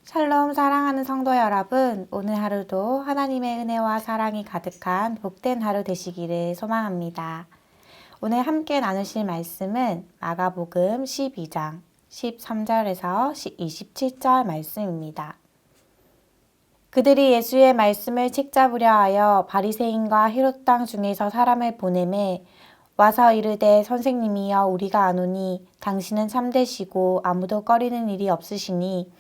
샬롬 사랑하는 성도 여러분, 오늘 하루도 하나님의 은혜와 사랑이 가득한 복된 하루 되시기를 소망합니다. 오늘 함께 나누실 말씀은 마가복음 12장 13절에서 27절 말씀입니다. 그들이 예수의 말씀을 책잡으려 하여 바리새인과 헤롯 땅 중에서 사람을 보내매 와서 이르되 선생님이여 우리가 아노니 당신은 참되시고 아무도 꺼리는 일이 없으시니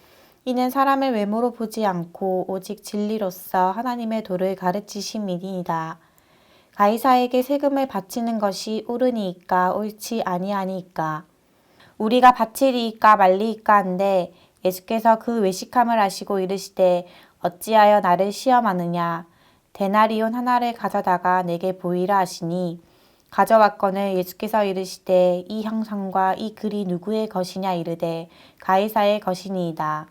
이는 사람을 외모로 보지 않고 오직 진리로서 하나님의 도를 가르치심이니이다. 가이사에게 세금을 바치는 것이 옳으니이까 옳지 아니하니이까 우리가 바치리이까 말리이까 한데 예수께서 그 외식함을 아시고 이르시되 어찌하여 나를 시험하느냐 데나리온 하나를 가져다가 내게 보이라 하시니 가져왔거늘 예수께서 이르시되 이 형상과 이 글이 누구의 것이냐 이르되 가이사의 것이니이다.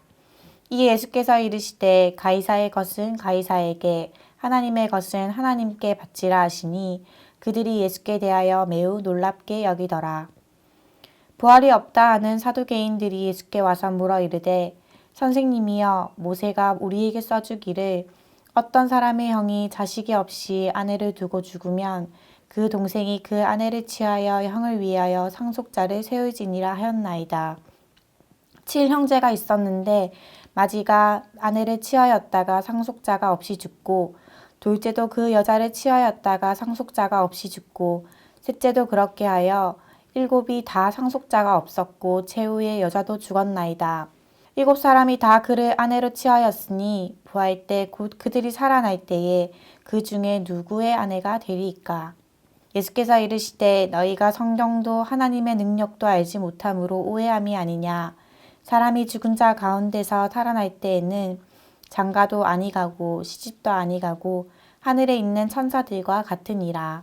이에 예수께서 이르시되 가이사의 것은 가이사에게 하나님의 것은 하나님께 바치라 하시니 그들이 예수께 대하여 매우 놀랍게 여기더라. 부활이 없다 하는 사두개인들이 예수께 와서 물어 이르되 선생님이여 모세가 우리에게 써주기를 어떤 사람의 형이 자식이 없이 아내를 두고 죽으면 그 동생이 그 아내를 취하여 형을 위하여 상속자를 세울지니라 하였나이다. 7형제가 있었는데 마지가 아내를 취하였다가 상속자가 없이 죽고 둘째도 그 여자를 취하였다가 상속자가 없이 죽고 셋째도 그렇게 하여 7이 다 상속자가 없었고 최후의 여자도 죽었나이다. 7사람이 다 그를 아내로 취하였으니 부활 때 곧 그들이 살아날 때에 그 중에 누구의 아내가 되리이까. 예수께서 이르시되 너희가 성경도 하나님의 능력도 알지 못함으로 오해함이 아니냐. 사람이 죽은 자 가운데서 살아날 때에는 장가도 아니가고 시집도 아니가고 하늘에 있는 천사들과 같으니라.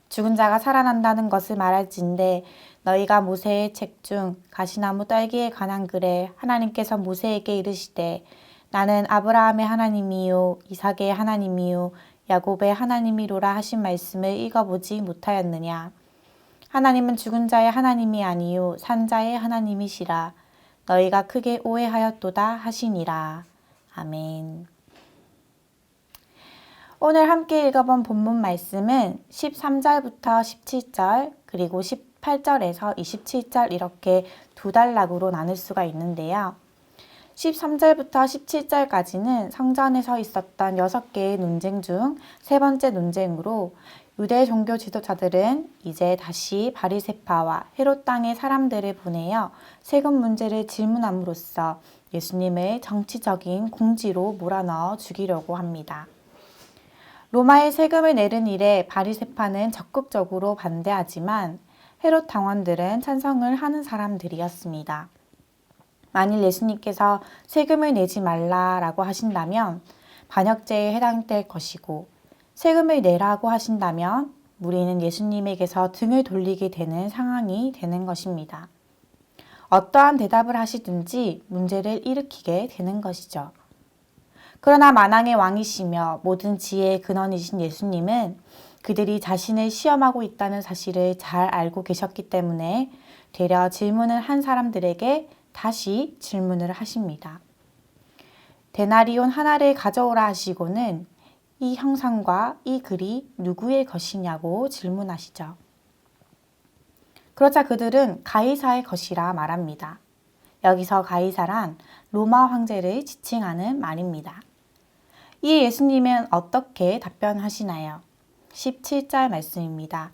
죽은 자가 살아난다는 것을 말할진대 너희가 모세의 책 중 가시나무 떨기에 관한 글에 하나님께서 모세에게 이르시되 나는 아브라함의 하나님이요 이삭의 하나님이요 야곱의 하나님이로라 하신 말씀을 읽어보지 못하였느냐. 하나님은 죽은 자의 하나님이 아니요 산 자의 하나님이시라. 너희가 크게 오해하였도다 하시니라. 아멘. 오늘 함께 읽어본 본문 말씀은 13절부터 17절 그리고 18절에서 27절 이렇게 두 단락으로 나눌 수가 있는데요. 13절부터 17절까지는 성전에서 있었던 6개의 논쟁 중 세 번째 논쟁으로 유대 종교 지도자들은 이제 다시 바리새파와 헤롯 땅의 사람들을 보내어 세금 문제를 질문함으로써 예수님을 정치적인 공지로 몰아넣어 죽이려고 합니다. 로마의 세금을 내는 일에 바리새파는 적극적으로 반대하지만 헤롯 당원들은 찬성을 하는 사람들이었습니다. 만일 예수님께서 세금을 내지 말라라고 하신다면 반역죄에 해당될 것이고 세금을 내라고 하신다면 무리는 예수님에게서 등을 돌리게 되는 상황이 되는 것입니다. 어떠한 대답을 하시든지 문제를 일으키게 되는 것이죠. 그러나 만왕의 왕이시며 모든 지혜의 근원이신 예수님은 그들이 자신을 시험하고 있다는 사실을 잘 알고 계셨기 때문에 되려 질문을 한 사람들에게 다시 질문을 하십니다. 데나리온 하나를 가져오라 하시고는 이 형상과 이 글이 누구의 것이냐고 질문하시죠. 그러자 그들은 가이사의 것이라 말합니다. 여기서 가이사란 로마 황제를 지칭하는 말입니다. 이에 예수님은 어떻게 답변하시나요? 17절 말씀입니다.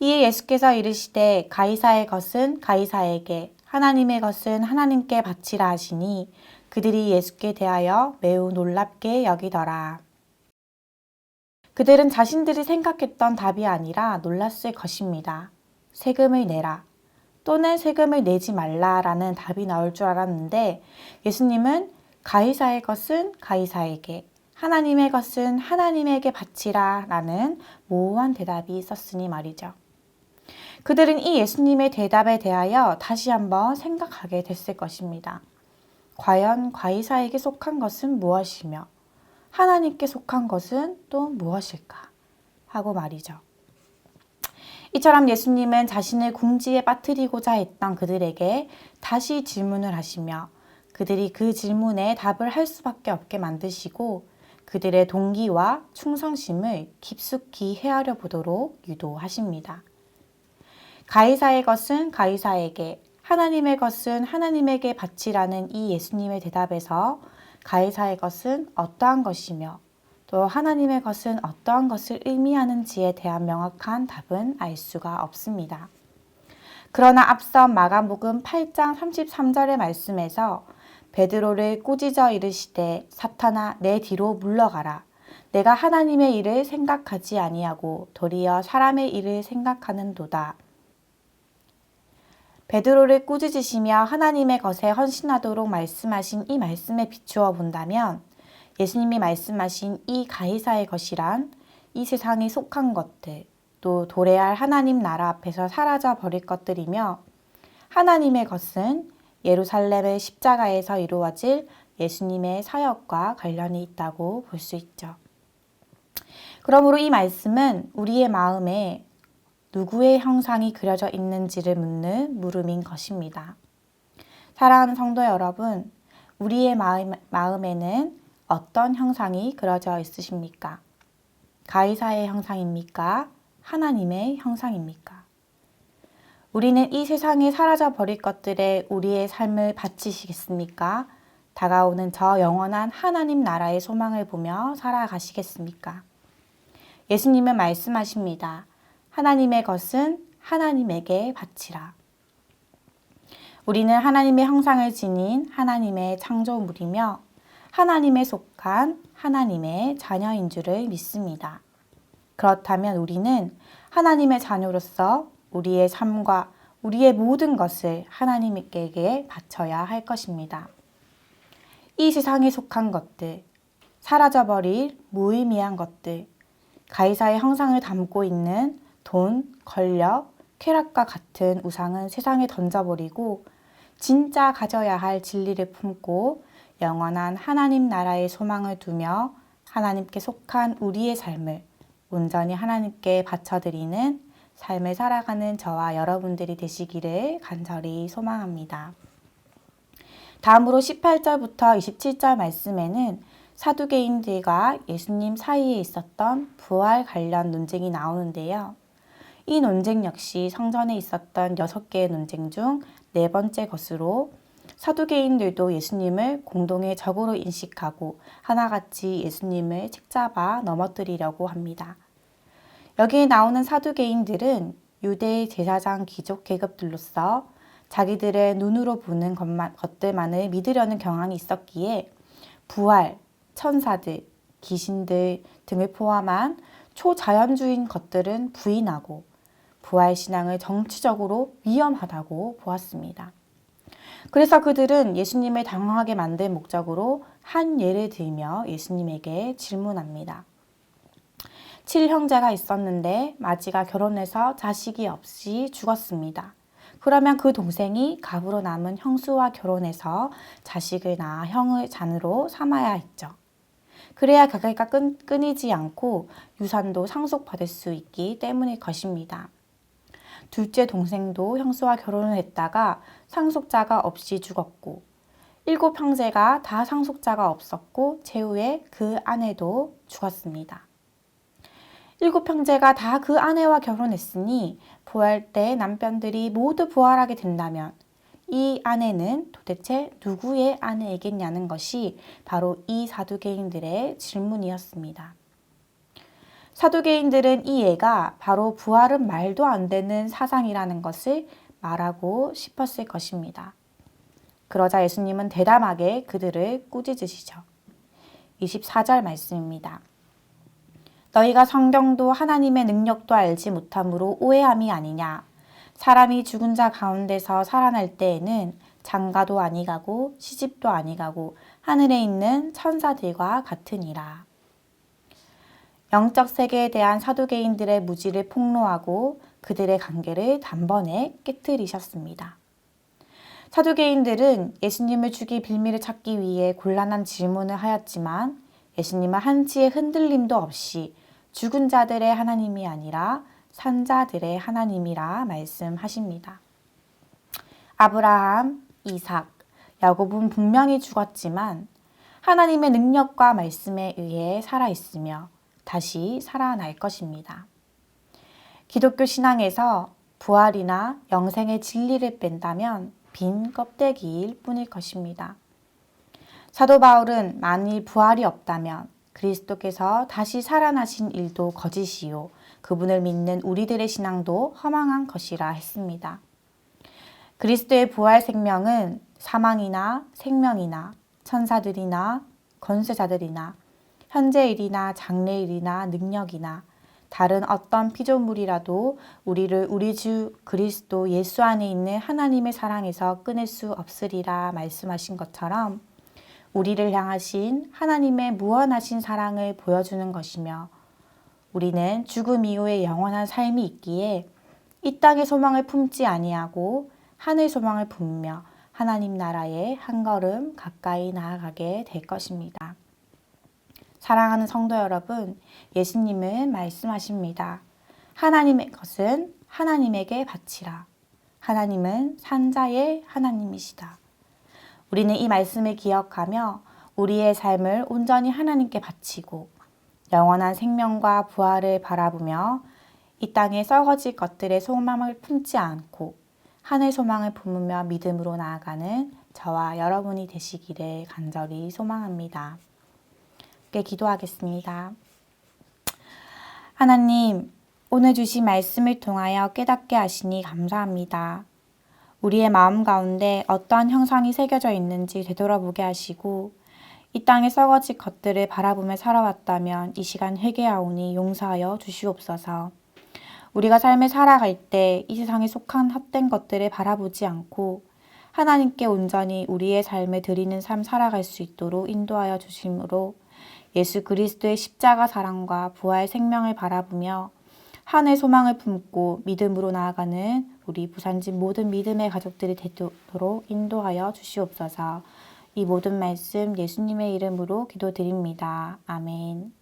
이에 예수께서 이르시되 가이사의 것은 가이사에게 하나님의 것은 하나님께 바치라 하시니 그들이 예수께 대하여 매우 놀랍게 여기더라. 그들은 자신들이 생각했던 답이 아니라 놀랐을 것입니다. 세금을 내라 또는 세금을 내지 말라라는 답이 나올 줄 알았는데 예수님은 가이사의 것은 가이사에게 하나님의 것은 하나님에게 바치라 라는 모호한 대답이 있었으니 말이죠. 그들은 이 예수님의 대답에 대하여 다시 한번 생각하게 됐을 것입니다. 과연 가이사에게 속한 것은 무엇이며 하나님께 속한 것은 또 무엇일까? 하고 말이죠. 이처럼 예수님은 자신을 궁지에 빠뜨리고자 했던 그들에게 다시 질문을 하시며 그들이 그 질문에 답을 할 수밖에 없게 만드시고 그들의 동기와 충성심을 깊숙이 헤아려 보도록 유도하십니다. 가이사의 것은 가이사에게, 하나님의 것은 하나님에게 바치라는 이 예수님의 대답에서 가이사의 것은 어떠한 것이며 또 하나님의 것은 어떠한 것을 의미하는지에 대한 명확한 답은 알 수가 없습니다. 그러나 앞선 마가복음 8장 33절의 말씀에서 베드로를 꾸짖어 이르시되 사탄아 내 뒤로 물러가라. 내가 하나님의 일을 생각하지 아니하고 도리어 사람의 일을 생각하는도다. 베드로를 꾸짖으시며 하나님의 것에 헌신하도록 말씀하신 이 말씀에 비추어 본다면 예수님이 말씀하신 이 가이사의 것이란 이 세상에 속한 것들, 또 도래할 하나님 나라 앞에서 사라져 버릴 것들이며 하나님의 것은 예루살렘의 십자가에서 이루어질 예수님의 사역과 관련이 있다고 볼 수 있죠. 그러므로 이 말씀은 우리의 마음에 누구의 형상이 그려져 있는지를 묻는 물음인 것입니다. 사랑하는 성도 여러분, 우리의 마음에는 어떤 형상이 그려져 있으십니까? 가이사의 형상입니까? 하나님의 형상입니까? 우리는 이 세상에 사라져 버릴 것들에 우리의 삶을 바치시겠습니까? 다가오는 저 영원한 하나님 나라의 소망을 보며 살아가시겠습니까? 예수님은 말씀하십니다. 하나님의 것은 하나님에게 바치라. 우리는 하나님의 형상을 지닌 하나님의 창조물이며 하나님에 속한 하나님의 자녀인 줄을 믿습니다. 그렇다면 우리는 하나님의 자녀로서 우리의 삶과 우리의 모든 것을 하나님께 바쳐야 할 것입니다. 이 세상에 속한 것들, 사라져버릴 무의미한 것들, 가이사의 형상을 담고 있는 돈, 권력, 쾌락과 같은 우상은 세상에 던져버리고 진짜 가져야 할 진리를 품고 영원한 하나님 나라의 소망을 두며 하나님께 속한 우리의 삶을 온전히 하나님께 바쳐드리는 삶을 살아가는 저와 여러분들이 되시기를 간절히 소망합니다. 다음으로 18절부터 27절 말씀에는 사두개인들과 예수님 사이에 있었던 부활 관련 논쟁이 나오는데요. 이 논쟁 역시 성전에 있었던 6개의 논쟁 중 4번째 것으로 사두개인들도 예수님을 공동의 적으로 인식하고 하나같이 예수님을 책잡아 넘어뜨리려고 합니다. 여기에 나오는 사두개인들은 유대의 제사장 귀족 계급들로서 자기들의 눈으로 보는 것들만을 믿으려는 경향이 있었기에 부활, 천사들, 귀신들 등을 포함한 초자연주의인 것들은 부인하고 부활신앙을 정치적으로 위험하다고 보았습니다. 그래서 그들은 예수님을 당황하게 만들 목적으로 한 예를 들며 예수님에게 질문합니다. 7형제가 있었는데 마지가 결혼해서 자식이 없이 죽었습니다. 그러면 그 동생이 갑으로 남은 형수와 결혼해서 자식을 낳아 형을 잔으로 삼아야 했죠. 그래야 가게가 끊이지 않고 유산도 상속받을 수 있기 때문일 것입니다. 둘째 동생도 형수와 결혼을 했다가 상속자가 없이 죽었고 7형제가 다 상속자가 없었고 최후에 그 아내도 죽었습니다. 7형제가 다 그 아내와 결혼했으니 부활 때 남편들이 모두 부활하게 된다면 이 아내는 도대체 누구의 아내이겠냐는 것이 바로 이 사두개인들의 질문이었습니다. 사두개인들은 이 예가 바로 부활은 말도 안 되는 사상이라는 것을 말하고 싶었을 것입니다. 그러자 예수님은 대담하게 그들을 꾸짖으시죠. 24절 말씀입니다. 너희가 성경도 하나님의 능력도 알지 못함으로 오해함이 아니냐. 사람이 죽은 자 가운데서 살아날 때에는 장가도 아니가고 시집도 아니가고 하늘에 있는 천사들과 같으니라. 영적 세계에 대한 사두개인들의 무지를 폭로하고 그들의 관계를 단번에 깨트리셨습니다. 사두개인들은 예수님을 죽일 빌미를 찾기 위해 곤란한 질문을 하였지만 예수님은 한치의 흔들림도 없이 죽은 자들의 하나님이 아니라 산 자들의 하나님이라 말씀하십니다. 아브라함, 이삭, 야곱은 분명히 죽었지만 하나님의 능력과 말씀에 의해 살아있으며 다시 살아날 것입니다. 기독교 신앙에서 부활이나 영생의 진리를 뺀다면 빈 껍데기일 뿐일 것입니다. 사도 바울은 만일 부활이 없다면 그리스도께서 다시 살아나신 일도 거짓이요 그분을 믿는 우리들의 신앙도 허망한 것이라 했습니다. 그리스도의 부활 생명은 사망이나 생명이나 천사들이나 권세자들이나 현재일이나 장래일이나 능력이나 다른 어떤 피조물이라도 우리를 우리 주 그리스도 예수 안에 있는 하나님의 사랑에서 끊을 수 없으리라 말씀하신 것처럼 우리를 향하신 하나님의 무한하신 사랑을 보여주는 것이며 우리는 죽음 이후의 영원한 삶이 있기에 이 땅의 소망을 품지 아니하고 하늘 소망을 품으며 하나님 나라에 한 걸음 가까이 나아가게 될 것입니다. 사랑하는 성도 여러분, 예수님은 말씀하십니다. 하나님의 것은 하나님에게 바치라. 하나님은 산자의 하나님이시다. 우리는 이 말씀을 기억하며 우리의 삶을 온전히 하나님께 바치고 영원한 생명과 부활을 바라보며 이 땅에 썩어질 것들의 소망을 품지 않고 하늘 소망을 품으며 믿음으로 나아가는 저와 여러분이 되시기를 간절히 소망합니다. 함께 기도하겠습니다. 하나님, 오늘 주신 말씀을 통하여 깨닫게 하시니 감사합니다. 우리의 마음 가운데 어떠한 형상이 새겨져 있는지 되돌아보게 하시고 이 땅에 썩어질 것들을 바라보며 살아왔다면 이 시간 회개하오니 용서하여 주시옵소서. 우리가 삶을 살아갈 때 이 세상에 속한 헛된 것들을 바라보지 않고 하나님께 온전히 우리의 삶을 드리는 삶 살아갈 수 있도록 인도하여 주심으로 예수 그리스도의 십자가 사랑과 부활 생명을 바라보며 하늘 소망을 품고 믿음으로 나아가는 우리 부산진 모든 믿음의 가족들이 되도록 인도하여 주시옵소서. 이 모든 말씀 예수님의 이름으로 기도드립니다. 아멘.